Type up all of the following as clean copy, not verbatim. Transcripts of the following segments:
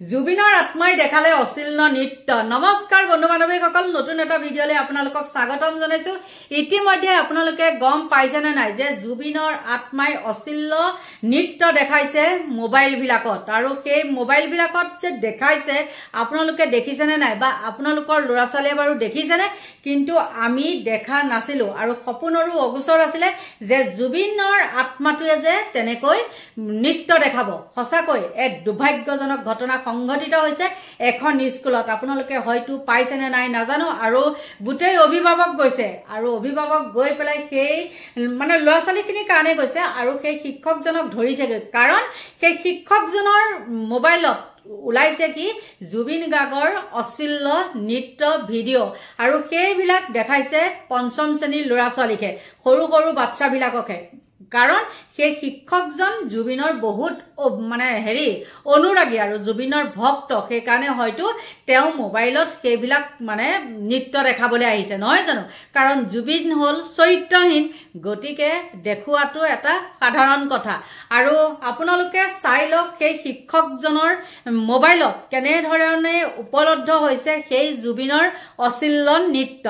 জুবিনৰ আত্মাই দেখালে অশ্লীল নৃত্য। নমস্কাৰ বন্ধু বান্ধৱীসকল, নতুন এটা ভিডিঅ'লে আপোনালোকক স্বাগতম জনাইছো। ইতিমধ্যে আপোনালোকে গম পাইছেনে নাই যে জুবিনৰ আত্মাই অশ্লীল নৃত্য দেখাইছে মোবাইল বিলাকত, আৰু সেই মোবাইল বিলাকত যে দেখাইছে আপোনালোকে দেখিছেনে নাই, বা আপোনালোকৰ ল'ৰা ছোৱালীয়ে বাৰু দেখিছেনে? কিন্তু আমি দেখা নাছিলো, আৰু সপোনৰো অগোচৰ আছিলে যে জুবিনৰ আত্মাটোৱে যে তেনেকৈ নৃত্য দেখাব। সঁচাকৈ এক দুৰ্ভাগ্যজনক ঘটনা সংঘটিত হৈছে এখন স্কুলত। আপোনালোকে হয়তো পাইছেনে নাই নাজানো, আৰু গোটেই অভিভাৱক গৈছে, আৰু অভিভাৱক গৈ পেলাই সেই মানে ল'ৰা ছোৱালীখিনিৰ কাৰণে গৈছে, আৰু সেই শিক্ষকজনক ধৰিছেগৈ। কাৰণ সেই শিক্ষকজনৰ মোবাইলত ওলাইছে কি জুবিন গাৰ্গৰ অশ্লীল নৃত্য ভিডিঅ', আৰু সেইবিলাক দেখাইছে পঞ্চম শ্ৰেণীৰ ল'ৰা ছোৱালীকে, সৰু সৰু বাচ্চাবিলাককে। কাৰণ সেই শিক্ষকজন জুবিনৰ বহুত মানে অনুৰাগী আৰু জুবিনৰ ভক্ত, সেইকাৰণে হয়তো তেওঁ মোবাইলত সেইবিলাক মানে নৃত্য দেখাবলৈ আহিছে, নহয় জানো? কাৰণ জুবিন হ'ল চৰিত্ৰহীন, গতিকে দেখুৱাটো এটা সাধাৰণ কথা। আৰু আপোনালোকে চাই লওক সেই শিক্ষকজনৰ মোবাইলত কেনেধৰণে উপলব্ধ হৈছে সেই জুবিনৰ অশ্লীল নৃত্য।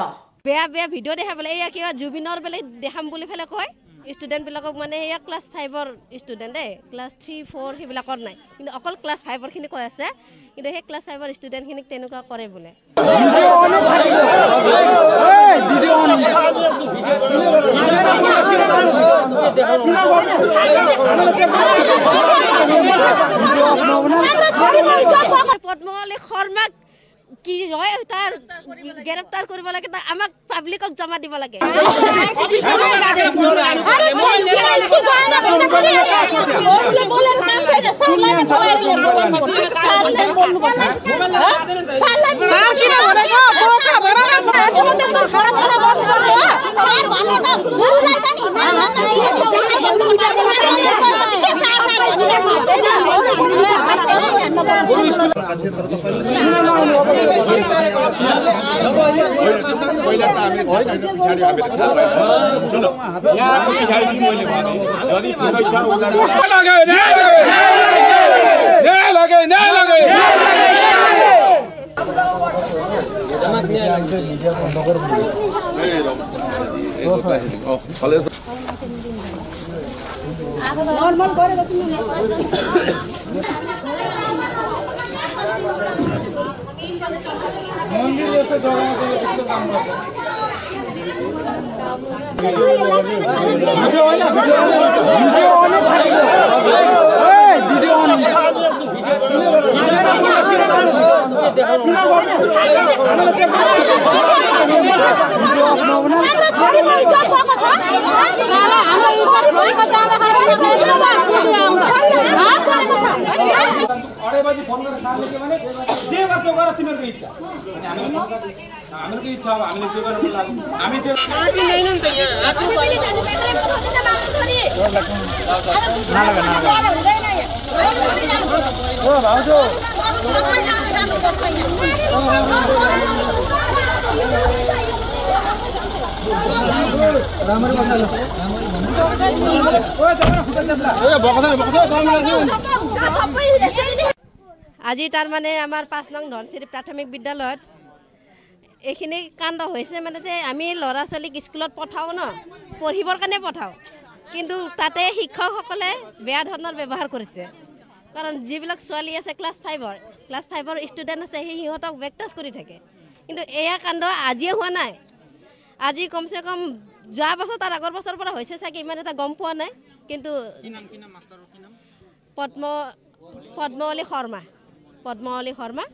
বেয়া বেয়া ভিডিঅ' দেখাবলৈ এয়া কিবা জুবিনৰ বেলেগ দেখাম বুলি পেলাই কয় ষ্টুডেণ্ট বিলাকক, মানে এয়া ক্লাছ 5ৰ ষ্টুডেণ্ট, ক্লাছ 3, 4 সেইবিলাকৰ নাই, কিন্তু অকল ক্লাছ 5ৰ খিনি কৈ আছে। কিন্তু সেই ক্লাছ 5ৰ ষ্টুডেণ্টখিনিক তেনেকুৱা কৰে বোলে। পদ্মৱলী শৰ্মাক কি হয় তাৰ গ্ৰেপ্তাৰ কৰিব লাগে, আমাক পাব্লিকক জমা দিব লাগে। मंदिर जैसे जगह से किसको काम करते हैं? वीडियो ऑन है, वीडियो ऑन है भाई, वीडियो ऑन है। अडेबाजी फोन गरेर साथले के भने जे गर्छ गर तिनीहरुको इच्छा, अनि हामीको इच्छा हो, हामीले जे गर्न मन लाग्यो हामी जे साथी छैन नि त यहाँ आछु पनि ओ भाउजू रामरी बसाल ओ जरा फुटन जपला ए बकस আজি তাৰ মানে আমাৰ 5 নং ধনচিৰি প্ৰাথমিক বিদ্যালয়ত এইখিনি কাণ্ড হৈছে, মানে যে আমি ল'ৰা ছোৱালীক স্কুলত পঠাওঁ ন, পঢ়িবৰ কাৰণে পঠাওঁ, কিন্তু তাতে শিক্ষকসকলে বেয়া ধৰণৰ ব্যৱহাৰ কৰিছে। কাৰণ যিবিলাক ছোৱালী আছে ক্লাছ 5ৰ ষ্টুডেণ্ট আছে, সেই সিহঁতক বেকটাচ কৰি থাকে। কিন্তু এয়া কাণ্ড আজিয়ে হোৱা নাই, আজি কমচে কম যোৱা বছৰ তাৰ আগৰ বছৰৰ পৰা হৈছে চাগে, ইমান এটা গম পোৱা নাই। কিন্তু পদ্মৱলী শৰ্মা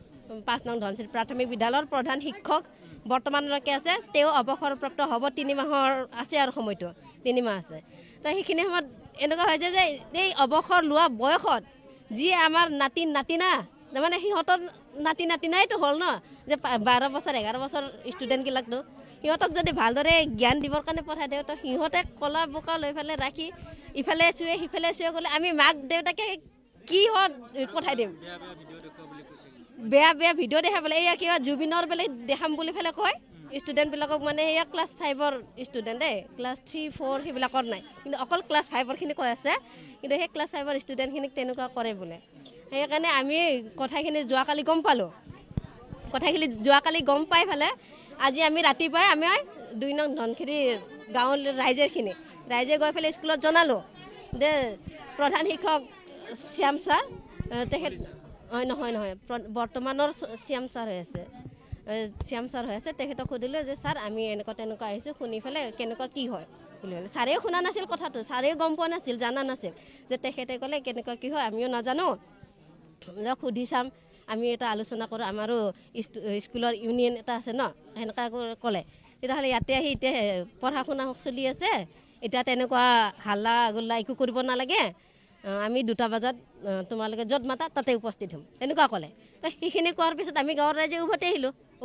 5 নং ধনচিৰি প্ৰাথমিক বিদ্যালয়ৰ প্ৰধান শিক্ষক বৰ্তমানলৈকে আছে। তেওঁ অৱসৰপ্ৰাপ্ত হ'ব, 3 মাহৰ আছে আৰু সময়টো 3 মাহ আছে। তো সেইখিনি সময়ত এনেকুৱা হয় যে এই অৱসৰ লোৱা বয়সত যি আমাৰ নাতিনা, মানে সিহঁতৰ নাতিনাইতো হ'ল ন, যে 12 বছৰ 11 বছৰ ষ্টুডেণ্টবিলাকতো সিহঁতক যদি ভালদৰে জ্ঞান দিবৰ কাৰণে পঠাই দিওঁ, তো সিহঁতে কলা বোকা লৈ পেলাই ৰাখি ইফালে চুৱে সিফালে চুৱে গ'লে আমি মাক দেউতাকে কি পঠাই দিম। বেয়া বেয়া ভিডিঅ' দেখাবলৈ এয়া কিবা জুবিনৰ বেলেগ দেখাম বুলি পেলাই কয় ষ্টুডেণ্ট বিলাকক, মানে এয়া ক্লাছ 5ৰ ষ্টুডেণ্ট, ক্লাছ 3, 4 সেইবিলাকৰ নাই, কিন্তু অকল ক্লাছ 5ৰ খিনি কৈ আছে। কিন্তু সেই ক্লাছ 5ৰ ষ্টুডেণ্টখিনিক তেনেকুৱা কৰে বোলে। সেইকাৰণে আমি কথাখিনি যোৱাকালি গম পালোঁ কথাখিনি যোৱাকালি গম পাই ফেলে আজি আমি ৰাতিপুৱাই আমি 2 নং ধনশিৰি গাঁৱৰ ৰাইজে গৈ পেলাই স্কুলত জনালোঁ যে প্ৰধান শিক্ষক শ্যাম ছাৰ তেখেত নহয় বৰ্তমানৰ শ্যাম ছাৰ হৈ আছে তেখেতক সুধিলোঁ যে ছাৰ আমি এনেকুৱা তেনেকুৱা আহিছোঁ শুনি পেলাই কেনেকুৱা কি হয় বুলি ক'লে ছাৰেও শুনা নাছিল কথাটো ছাৰেও গম পোৱা নাছিল জানা নাছিল যে তেখেতে ক'লে কেনেকুৱা কি হয় আমিও নাজানো সুধি চাম আমি এটা আলোচনা কৰোঁ আমাৰো স্কুলৰ ইউনিয়ন এটা আছে ন সেনেকুৱা ক'লে তেতিয়াহ'লে ইয়াতে আহি এতিয়া পঢ়া শুনা চলি আছে এতিয়া তেনেকুৱা হাল্লা গোল্লা একো কৰিব নালাগে আমি 2টা বজাত তোমালোকে য'ত মাতা তাতে উপস্থিত হ'ম এনেকুৱা ক'লে তো সেইখিনি কোৱাৰ পিছত আমি গাঁৱৰ ৰাইজে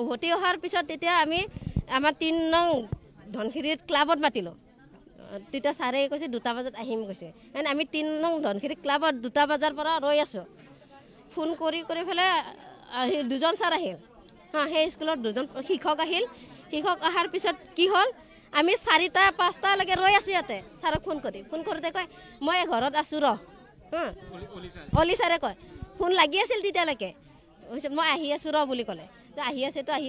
উভতি অহাৰ পিছত তেতিয়া আমি আমাৰ 3 নং ধনশিৰিত ক্লাবত মাতিলোঁ তেতিয়া ছাৰে কৈছে 2টা বজাত আহিম কৈছে আমি 3 নং ধনশিৰি ক্লাবত 2টা বজাৰ পৰা ৰৈ আছোঁ ফোন কৰি পেলাই আহিল 2জন ছাৰ আহিল সেই স্কুলত 2জন শিক্ষক আহিল শিক্ষক অহাৰ পিছত কি হ'ল আমি 4টা 5টালৈকে ৰৈ আছোঁ ইয়াতে ছাৰক ফোন কৰোঁতে কয় মই ঘৰত আছোঁ অলি ছাৰে কয় ফোন লাগি আছিল তেতিয়ালৈকে মই আহি আছোঁ বুলি ক'লে আহি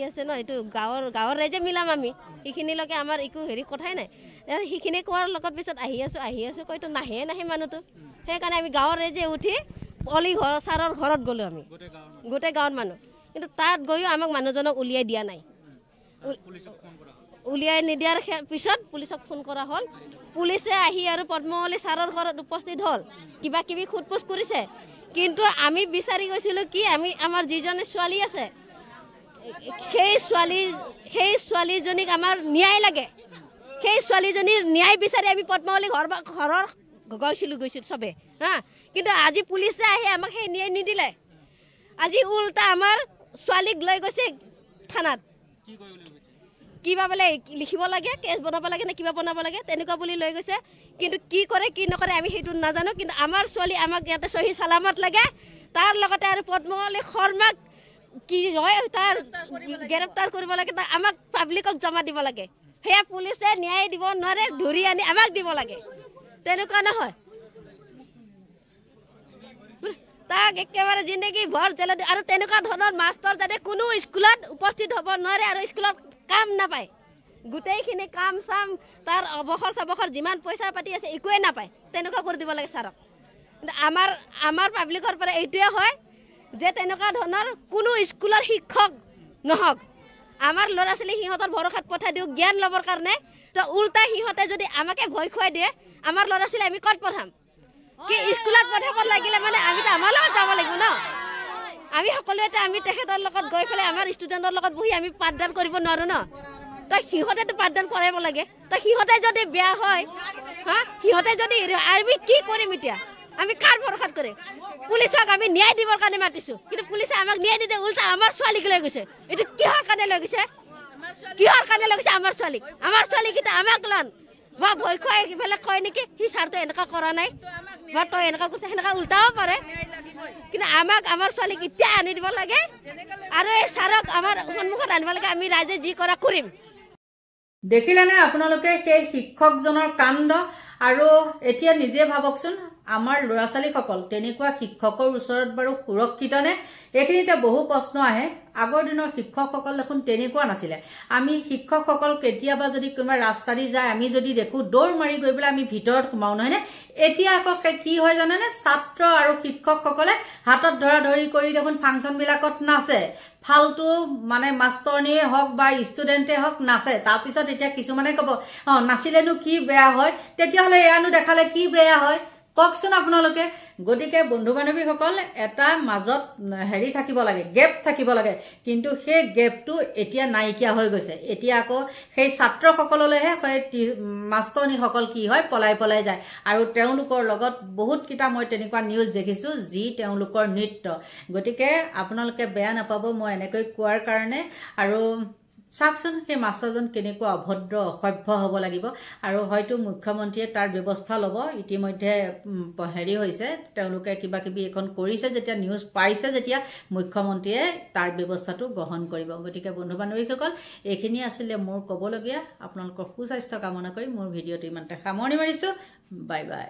আছে ন এইটো গাঁৱৰ ৰাইজে মিলাম আমি সেইখিনিলৈকে আমাৰ একো কথাই নাই সেইখিনি কোৱাৰ লগত পিছত আহি আছোঁ কয়তো নাহে মানুহটো সেইকাৰণে আমি গাঁৱৰ ৰাইজে উঠি অলি ছাৰৰ ঘৰত গ'লোঁ আমি গোটেই গাঁৱৰ মানুহ কিন্তু তাত গৈও আমাক মানুহজনক উলিয়াই দিয়া নাই উলিয়াই নিদিয়াৰ পিছত পুলিচক ফোন কৰা হ'ল পুলিচে আহি আৰু পদ্মৱলী ছাৰৰ ঘৰত উপস্থিত হ'ল কিবা কিবি সোধপোছ কৰিছে কিন্তু আমি বিচাৰি গৈছিলোঁ কি আমাৰ যিজনী ছোৱালী আছে সেই ছোৱালীজনীক আমাৰ ন্যায় লাগে সেই ছোৱালীজনীৰ ন্যায় বিচাৰি আমি পদ্মৱলী ঘৰৰ গৈছিলোঁ চবে কিন্তু আজি পুলিচে আহি আমাক সেই ন্যায় নিদিলে আজি উল্টা আমাৰ ছোৱালীক লৈ গৈছে থানাত কিবা বোলে লিখিব লাগে কেছ বনাব লাগে নে কিবা বনাব লাগে তেনেকুৱা বুলি লৈ গৈছে কিন্তু কি কৰে কি নকৰে আমি সেইটো নাজানো কিন্তু আমাৰ ছোৱালী আমাক ইয়াতে সহি সালামত লাগে তাৰ লগতে আৰু পদ্মৱলী শৰ্মাক কি হয় তাৰ গ্ৰেপ্তাৰ কৰিব লাগে আমাক পাব্লিকক জমা দিব লাগে সেয়া পুলিচে ন্যায় দিব নোৱাৰে ধৰি আনি আমাক দিব লাগে তেনেকুৱা নহয় তাক একেবাৰে জিন্দগী ভৰ জেলত আৰু তেনেকুৱা ধৰণৰ মাষ্টৰ যাতে কোনো স্কুলত উপস্থিত হ'ব নোৱাৰে আৰু স্কুলত কাম নাপায় গোটেইখিনি কাম চাম তাৰ অৱসৰ যিমান পইচা পাতি আছে একোৱে নাপায় তেনেকুৱা কৰি দিব লাগে ছাৰক আমাৰ পাব্লিকৰ পৰা এইটোৱে হয় যে তেনেকুৱা ধৰণৰ কোনো স্কুলৰ শিক্ষক নহওক আমাৰ ল'ৰা ছোৱালী সিহঁতৰ ভৰসাত পঠাই দিওঁ জ্ঞান ল'বৰ কাৰণে তো উল্টা সিহঁতে যদি আমাকে ভয় খুৱাই দিয়ে আমাৰ ল'ৰা ছোৱালী আমি ক'ত পঠাম কি স্কুলত পঠাব লাগিলে মানে আমিতো আমাৰ লগত যাব লাগিব ন আমি সকলোৱে আমি তেখেতৰ লগত গৈ পেলাই আমাৰ ষ্টুডেণ্টৰ লগত বহি আমি পাঠদান কৰিব নোৱাৰোঁ ন তো সিহঁতেতো পাঠদান কৰাব লাগে তো সিহঁতে যদি বেয়া হয় সিহঁতে যদি আমি কি কৰিম এতিয়া আমি কাৰ ভৰসাত কৰিম পুলিচক আমি ন্যায় দিবৰ কাৰণে মাতিছোঁ কিন্তু পুলিচে আমাক ন্যায় নিদিয়ে উল্টা আমাৰ ছোৱালীক লৈ গৈছে এইটো কিহৰ কাৰণে লৈ গৈছে আমাৰ ছোৱালীকেইটা আমাক লন বা ভয় খুৱাই পেলে কয় নেকি সি ছাৰটো এনেকুৱা কৰা নাই বা তই এনেকুৱা কৈছে সেনেকুৱা উল্টাও পাৰে কিন্তু আমাৰ ছোৱালীক এতিয়া আনি দিব লাগে আৰু এই ছাৰক আমাৰ সন্মুখত আনিব লাগে আমি ৰাইজে যি কৰা কৰিম দেখিলেনে আপোনালোকে সেই শিক্ষকজনৰ কাণ্ড আৰু এতিয়া নিজে ভাবকচোন আমাৰ ল'ৰা ছোৱালীসকল তেনেকুৱা শিক্ষকৰ ওচৰত বাৰু সুৰক্ষিত নে এইখিনিতে বহু প্ৰশ্ন আহে আগৰ দিনৰ শিক্ষকসকল দেখোন তেনেকুৱা নাছিলে আমি শিক্ষকসকল কেতিয়াবা যদি কোনোবা ৰাস্তা দি যায় আমি যদি দেখো দৌৰ মাৰি গৈ পেলাই আমি ভিতৰত সোমাও নহয়নে এতিয়া আকৌ কি হয় জানেনে ছাত্ৰ আৰু শিক্ষকসকলে হাতত ধৰা কৰি দেখোন ফাংচনবিলাকত নাচে ফালতু মানে মাষ্টৰনীয়ে হওক বা ষ্টুডেণ্টে হওক নাচে তাৰপিছত এতিয়া কিছুমানে ক'ব নাচিলেনো কি বেয়া হয় তেতিয়াহ'লে এয়ানো দেখালে কি বেয়া হয় কওকচোন আপোনালোকে গতিকে বন্ধু বান্ধৱীসকল এটা মাজত থাকিব লাগে গেপ থাকিব লাগে কিন্তু সেই গেপটো এতিয়া নাইকিয়া হৈ গৈছে এতিয়া আকৌ সেই ছাত্ৰসকললৈহে মাষ্টৰনীসকল কি হয় পলাই যায় আৰু তেওঁলোকৰ লগত বহুত কিটা মই তেনেকুৱা নিউজ দেখিছোঁ যি তেওঁলোকৰ নৃত্য গতিকে আপোনালোকে বেয়া নাপাব মই এনেকৈ কোৱাৰ কাৰণে আৰু চাওকচোন সেই মাষ্টৰজন কেনেকুৱা অভদ্ৰ অসভ্য হ'ব লাগিব আৰু হয়তো মুখ্যমন্ত্ৰীয়ে তাৰ ব্যৱস্থা ল'ব ইতিমধ্যে হৈছে তেওঁলোকে কিবা কিবি এখন কৰিছে যেতিয়া নিউজ পাইছে যেতিয়া মুখ্যমন্ত্ৰীয়ে তাৰ ব্যৱস্থাটো গ্ৰহণ কৰিব গতিকে বন্ধু বান্ধৱীসকল এইখিনি আছিলে মোৰ ক'বলগীয়া আপোনালোকৰ সুস্বাস্থ্য কামনা কৰি মোৰ ভিডিঅ'টো ইমানতে সামৰণি মাৰিছোঁ বাই বাই